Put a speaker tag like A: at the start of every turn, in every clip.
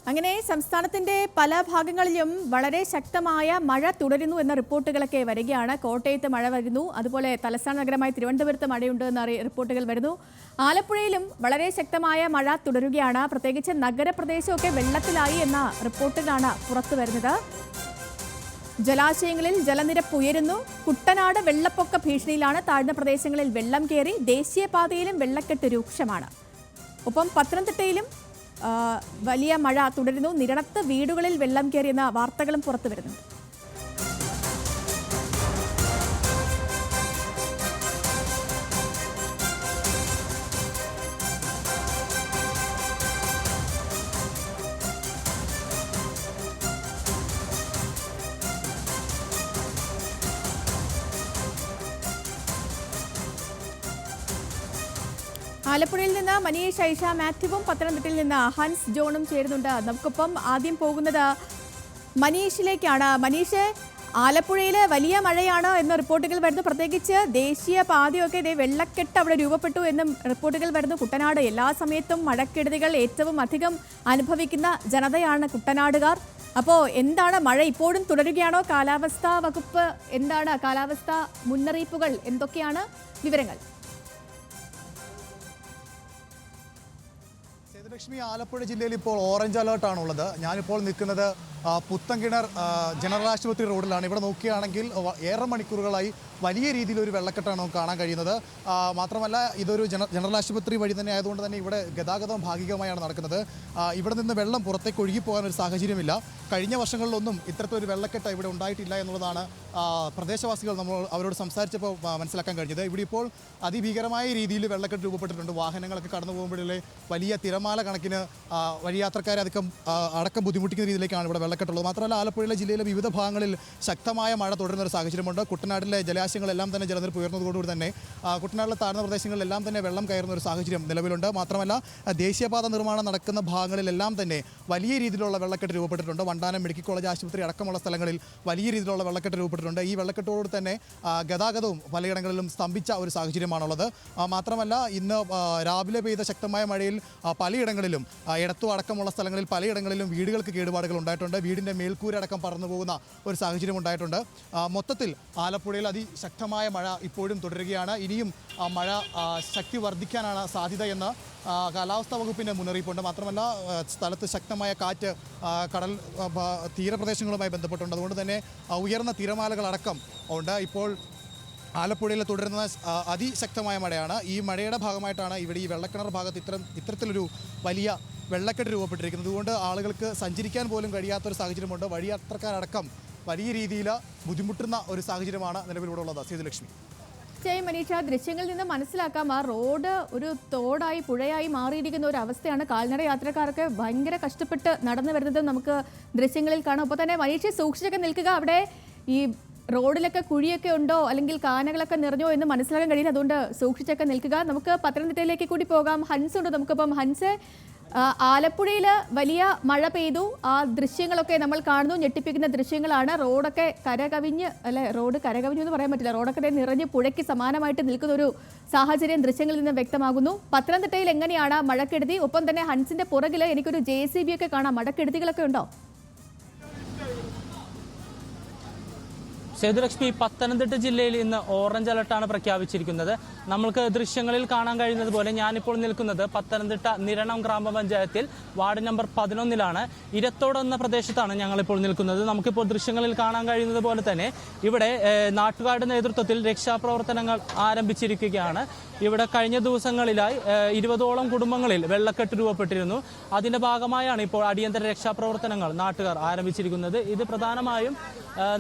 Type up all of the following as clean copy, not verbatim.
A: അങ്ങനെ സംസ്ഥാനത്തിന്റെ പല ഭാഗങ്ങളിലും വളരെ ശക്തമായ മഴ തുടരുന്നു എന്ന റിപ്പോർട്ടുകളൊക്കെ വരികയാണ്. കോട്ടയത്ത് മഴ വരുന്നു, അതുപോലെ തലസ്ഥാന നഗരമായ തിരുവനന്തപുരത്ത് മഴയുണ്ട് എന്ന റിപ്പോർട്ടുകൾ വരുന്നു. ആലപ്പുഴയിലും വളരെ ശക്തമായ മഴ തുടരുകയാണ്. പ്രത്യേകിച്ച് നഗരപ്രദേശമൊക്കെ വെള്ളത്തിലായി എന്ന റിപ്പോർട്ടുകളാണ് പുറത്തു വരുന്നത്. ജലാശയങ്ങളിൽ ജലനിരപ്പ് ഉയരുന്നു. കുട്ടനാട് വെള്ളപ്പൊക്ക ഭീഷണിയിലാണ്. താഴ്ന്ന പ്രദേശങ്ങളിൽ വെള്ളം കയറി. ദേശീയപാതയിലും വെള്ളക്കെട്ട് രൂക്ഷമാണ്. ഒപ്പം പത്തനംതിട്ടയിലും വലിയ മഴ തുടരുന്നു. നിരവധി വീടുകളിൽ വെള്ളം കയറിയെന്ന വാർത്തകളും പുറത്തു വരുന്നു. ആലപ്പുഴയിൽ നിന്ന് മനീഷ്, ഐഷ മാത്യുവും പത്തനംതിട്ടയിൽ നിന്ന് ഹൻസ് ജോണും ചേരുന്നുണ്ട്. നമുക്കൊപ്പം ആദ്യം പോകുന്നത് മനീഷിലേക്കാണ്. മനീഷ്, ആലപ്പുഴയിൽ വലിയ മഴയാണ് എന്ന റിപ്പോർട്ടുകൾ വരുന്നു. പ്രത്യേകിച്ച് ദേശീയ പാതയൊക്കെ വെള്ളക്കെട്ട് അവിടെ രൂപപ്പെട്ടു എന്നും റിപ്പോർട്ടുകൾ വരുന്നു. കുട്ടനാട് എല്ലാ സമയത്തും മഴക്കെടുതികൾ ഏറ്റവും അധികം അനുഭവിക്കുന്ന ജനതയാണ് കുട്ടനാടുകാർ. അപ്പോൾ എന്താണ്, മഴ ഇപ്പോഴും തുടരുകയാണോ? കാലാവസ്ഥാ വകുപ്പ് എന്താണ്, കാലാവസ്ഥാ മുന്നറിയിപ്പുകൾ എന്തൊക്കെയാണ്, വിവരങ്ങൾ?
B: ലക്ഷ്മി, ആലപ്പുഴ ജില്ലയിൽ ഇപ്പോൾ ഓറഞ്ച് അലേർട്ടാണുള്ളത്. ഞാനിപ്പോൾ നിൽക്കുന്നത് പുത്തൻകിണർ ജനറൽ ആശുപത്രി റോഡിലാണ്. ഇവിടെ നോക്കുകയാണെങ്കിൽ ഏറെ മണിക്കൂറുകളായി വലിയ രീതിയിലൊരു വെള്ളക്കെട്ടാണ് നമുക്ക് കാണാൻ കഴിയുന്നത്. മാത്രമല്ല, ഇതൊരു ജനറൽ ആശുപത്രി വഴി തന്നെ ആയതുകൊണ്ട് തന്നെ ഇവിടെ ഗതാഗതം ഭാഗികമായാണ് നടക്കുന്നത്. ഇവിടെ നിന്ന് വെള്ളം പുറത്തേക്ക് ഒഴുകിപ്പോകാൻ ഒരു സാഹചര്യമില്ല. കഴിഞ്ഞ വർഷങ്ങളിലൊന്നും ഇത്തരത്തിലൊരു വെള്ളക്കെട്ട് ഇവിടെ ഉണ്ടായിട്ടില്ല എന്നുള്ളതാണ് പ്രദേശവാസികൾ അവരോട് സംസാരിച്ചപ്പോൾ മനസ്സിലാക്കാൻ കഴിഞ്ഞത്. ഇവിടെ ഇപ്പോൾ അതിഭീകരമായ രീതിയിൽ വെള്ളക്കെട്ട് രൂപപ്പെട്ടിട്ടുണ്ട്. വാഹനങ്ങളൊക്കെ കടന്നു പോകുമ്പോഴേ വലിയ തിരമാല കണക്കിന് വഴിയാത്രക്കാരെ അടക്കം ബുദ്ധിമുട്ടിക്കുന്ന രീതിയിലേക്കാണ് ഇവിടെ വെള്ളക്കെട്ടുള്ളത്. മാത്രമല്ല, ആലപ്പുഴയിലെ ജില്ലയിലെ വിവിധ ഭാഗങ്ങളിൽ ശക്തമായ മഴ തുടരുന്ന ഒരു സാഹചര്യമുണ്ട്. കുട്ടനാട്ടിലെ ജലാശയങ്ങളെല്ലാം തന്നെ ജലനിരപ്പ് ഉയർന്നതോടുകൂടി തന്നെ കുട്ടനാട്ടിലെ താഴ്ന്ന പ്രദേശങ്ങളിലെല്ലാം തന്നെ വെള്ളം കയറുന്ന ഒരു സാഹചര്യം നിലവിലുണ്ട്. മാത്രമല്ല, ദേശീയപാത നിർമ്മാണം നടക്കുന്ന ഭാഗങ്ങളിലെല്ലാം തന്നെ വലിയ രീതിയിലുള്ള വെള്ളക്കെട്ട് രൂപപ്പെട്ടിട്ടുണ്ട്. വണ്ടാനം മെഡിക്കൽ കോളേജ് ആശുപത്രി അടക്കമുള്ള സ്ഥലങ്ങളിൽ വലിയ രീതിയിലുള്ള വെള്ളക്കെട്ട് രൂപപ്പെട്ടിട്ടുണ്ട്. ഈ വെള്ളക്കെട്ടോട് തന്നെ ഗതാഗതവും പലയിടങ്ങളിലും സ്തംഭിച്ച ഒരു സാഹചര്യമാണുള്ളത്. മാത്രമല്ല, ഇന്ന് രാവിലെ പെയ്ത ശക്തമായ മഴയിൽ പലയിടങ്ങളിലും എടത്തു അടക്കമുള്ള സ്ഥലങ്ങളിൽ പലയിടങ്ങളിലും വീടുകൾക്ക് കേടുപാടുകൾ ഉണ്ടായിട്ടുണ്ട്. വീടിൻ്റെ മേൽക്കൂര അടക്കം പറന്നു പോകുന്ന ഒരു സാഹചര്യം ഉണ്ടായിട്ടുണ്ട്. മൊത്തത്തിൽ ആലപ്പുഴയിൽ അതിശക്തമായ മഴ ഇപ്പോഴും തുടരുകയാണ്. ഇനിയും മഴ ശക്തി വർദ്ധിക്കാനാണ് സാധ്യതയെന്ന് കാലാവസ്ഥാ വകുപ്പിൻ്റെ മുന്നറിയിപ്പുണ്ട്. മാത്രമല്ല, സ്ഥലത്ത് ശക്തമായ കാറ്റ് കടൽ തീരപ്രദേശങ്ങളുമായി ബന്ധപ്പെട്ടുണ്ട്. അതുകൊണ്ട് തന്നെ ഉയർന്ന തിരമാലകളടക്കം ഉണ്ട്. ഇപ്പോൾ ആലപ്പുഴയിൽ തുടരുന്ന അതിശക്തമായ മഴയാണ്. ഈ മഴയുടെ ഭാഗമായിട്ടാണ് ഇവിടെ ഈ വെള്ളക്കിണർ ഭാഗത്ത് ഇത്തരത്തിലൊരു വലിയ വെള്ളക്കെട്ട് രൂപപ്പെട്ടിരിക്കുന്നത്. അതുകൊണ്ട് ആളുകൾക്ക് സഞ്ചരിക്കാൻ പോലും കഴിയാത്തൊരു സാഹചര്യമുണ്ട്. വഴിയാത്രക്കാരടക്കം വലിയ രീതിയിൽ ബുദ്ധിമുട്ടുന്ന ഒരു സാഹചര്യമാണ് നിലവിലൂടെ ഉള്ളത്. സേതുലക്ഷ്മി.
A: മനീഷ, ദൃശ്യങ്ങളിൽ നിന്ന് മനസ്സിലാക്കാം ആ റോഡ് ഒരു തോടായി പുഴയായി മാറിയിരിക്കുന്ന ഒരു അവസ്ഥയാണ്. കാൽനട യാത്രക്കാർക്ക് ഭയങ്കര കഷ്ടപ്പെട്ട് നടന്നു വരുന്നത് നമുക്ക് ദൃശ്യങ്ങളിൽ കാണാം. അപ്പോൾ തന്നെ മനീഷ സൂക്ഷിച്ചൊക്കെ നിൽക്കുക. അവിടെ ഈ റോഡിലൊക്കെ കുഴിയൊക്കെ ഉണ്ടോ അല്ലെങ്കിൽ കാനകളൊക്കെ നിറഞ്ഞോ എന്ന് മനസ്സിലാക്കാൻ കഴിയില്ല. അതുകൊണ്ട് സൂക്ഷിച്ചൊക്കെ നിൽക്കുക. നമുക്ക് പത്തനംതിട്ടയിലേക്ക് കൂടി പോകാം. ഹൻസ് ഉണ്ട് നമുക്കിപ്പം. ഹൻസ്, ആലപ്പുഴയിൽ വലിയ മഴ പെയ്തു. ആ ദൃശ്യങ്ങളൊക്കെ നമ്മൾ കാണുന്നു. ഞെട്ടിപ്പിക്കുന്ന ദൃശ്യങ്ങളാണ്. റോഡൊക്കെ കരകവിഞ്ഞ്, അല്ലെ, റോഡ് കരകവിഞ്ഞു എന്ന് പറയാൻ പറ്റില്ല. റോഡൊക്കെ നിറഞ്ഞ് പുഴയ്ക്ക് സമാനമായിട്ട് നിൽക്കുന്ന ഒരു സാഹചര്യം ദൃശ്യങ്ങളിൽ നിന്ന് വ്യക്തമാകുന്നു. പത്തനംതിട്ടയിൽ എങ്ങനെയാണ് മഴക്കെടുതി? ഒപ്പം തന്നെ ഹൻസിന്റെ പുറകിൽ എനിക്കൊരു JCB ഒക്കെ കാണാം. മഴക്കെടുതികളൊക്കെ ഉണ്ടോ?
C: സേതുലക്ഷ്മി, പത്തനംതിട്ട ജില്ലയിൽ ഇന്ന് ഓറഞ്ച് അലർട്ടാണ് പ്രഖ്യാപിച്ചിരിക്കുന്നത്. നമ്മൾക്ക് ദൃശ്യങ്ങളിൽ കാണാൻ കഴിയുന്നത് പോലെ ഞാനിപ്പോൾ നിൽക്കുന്നത് പത്തനംതിട്ട നിരണം ഗ്രാമപഞ്ചായത്തിൽ വാർഡ് നമ്പർ 11 ഇരത്തോട് എന്ന പ്രദേശത്താണ് ഞങ്ങളിപ്പോൾ നിൽക്കുന്നത്. നമുക്കിപ്പോൾ ദൃശ്യങ്ങളിൽ കാണാൻ കഴിയുന്നത് പോലെ തന്നെ ഇവിടെ നാട്ടുകാരുടെ നേതൃത്വത്തിൽ രക്ഷാപ്രവർത്തനങ്ങൾ ആരംഭിച്ചിരിക്കുകയാണ്. ഇവിടെ കഴിഞ്ഞ ദിവസങ്ങളിലായി 20ഓളം കുടുംബങ്ങളിൽ വെള്ളക്കെട്ട് രൂപപ്പെട്ടിരുന്നു. അതിന്റെ ഭാഗമായാണ് ഇപ്പോൾ അടിയന്തര രക്ഷാപ്രവർത്തനങ്ങൾ നാട്ടുകാർ ആരംഭിച്ചിരിക്കുന്നത്. ഇത് പ്രധാനമായും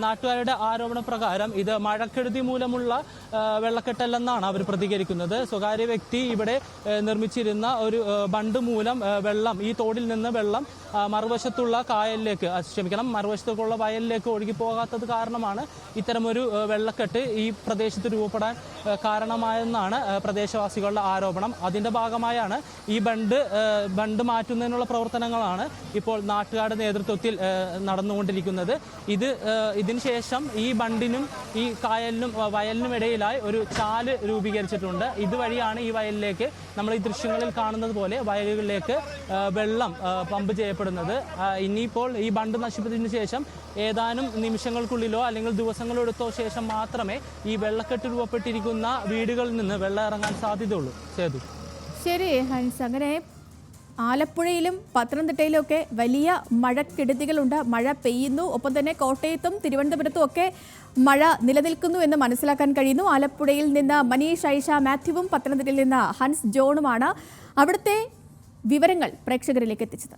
C: നാട്ടുകാരുടെ ആരോപണപ്രകാരം ഇത് മഴക്കെടുതി മൂലമുള്ള വെള്ളക്കെട്ടല്ലെന്നാണ് അവർ പ്രതികരിക്കുന്നത്. സ്വകാര്യ വ്യക്തി ഇവിടെ നിർമ്മിച്ചിരുന്ന ഒരു ബണ്ട് മൂലം വെള്ളം, ഈ തോടിൽ നിന്ന് വെള്ളം മറുവശത്തുള്ള മറുവശത്തുള്ള വയലിലേക്ക് ഒഴുകിപ്പോകാത്തത് കാരണമാണ് ഇത്തരമൊരു വെള്ളക്കെട്ട് ഈ പ്രദേശത്ത് രൂപപ്പെടാൻ കാരണമായെന്നാണ് പ്രദേശവാസികളുടെ ആരോപണം. അതിന്റെ ഭാഗമായാണ് ഈ ബണ്ട് മാറ്റുന്നതിനുള്ള പ്രവർത്തനങ്ങളാണ് ഇപ്പോൾ നാട്ടുകാരുടെ നേതൃത്വത്തിൽ നടന്നുകൊണ്ടിരിക്കുന്നത്. ഇതിനുശേഷം ഈ ബണ്ടിനും ഈ കായലിനും വയലിനും ഇടയിലായി ഒരു ചാല് രൂപീകരിച്ചിട്ടുണ്ട്. ഇതുവഴിയാണ് ഈ വയലിലേക്ക് നമ്മൾ ഈ ദൃശ്യങ്ങളിൽ കാണുന്നത് പോലെ വയലുകളിലേക്ക് വെള്ളം പമ്പ് ചെയ്യപ്പെടുന്നത്. ഇനിയിപ്പോൾ ഈ ബണ്ട് നശിപ്പിച്ചതിന് ശേഷം ഏതാനും നിമിഷങ്ങൾക്കുള്ളിലോ അല്ലെങ്കിൽ ദിവസങ്ങളോ എടുത്തോ ശേഷം മാത്രമേ ഈ വെള്ളക്കെട്ട് രൂപപ്പെട്ടിരിക്കുന്ന വീടുകളിൽ നിന്ന് വെള്ളം ഇറങ്ങാൻ സാധ്യതയുള്ളൂ. സേതു.
A: ശരി ഹൻസ്, അങ്ങനെ ആലപ്പുഴയിലും പത്തനംതിട്ടയിലും ഒക്കെ വലിയ മഴക്കെടുതികളുണ്ട്. മഴ പെയ്യുന്നു, ഒപ്പം തന്നെ കോട്ടയത്തും തിരുവനന്തപുരത്തും ഒക്കെ മഴ നിലനിൽക്കുന്നു എന്ന് മനസ്സിലാക്കാൻ കഴിയുന്നു. ആലപ്പുഴയിൽ നിന്ന് മനീഷ് ഐഷ മാത്യുവും പത്തനംതിട്ടയിൽ നിന്ന് ഹൻസ് ജോണുമാണ് അവിടുത്തെ വിവരങ്ങൾ പ്രേക്ഷകരിലേക്ക് എത്തിച്ചത്.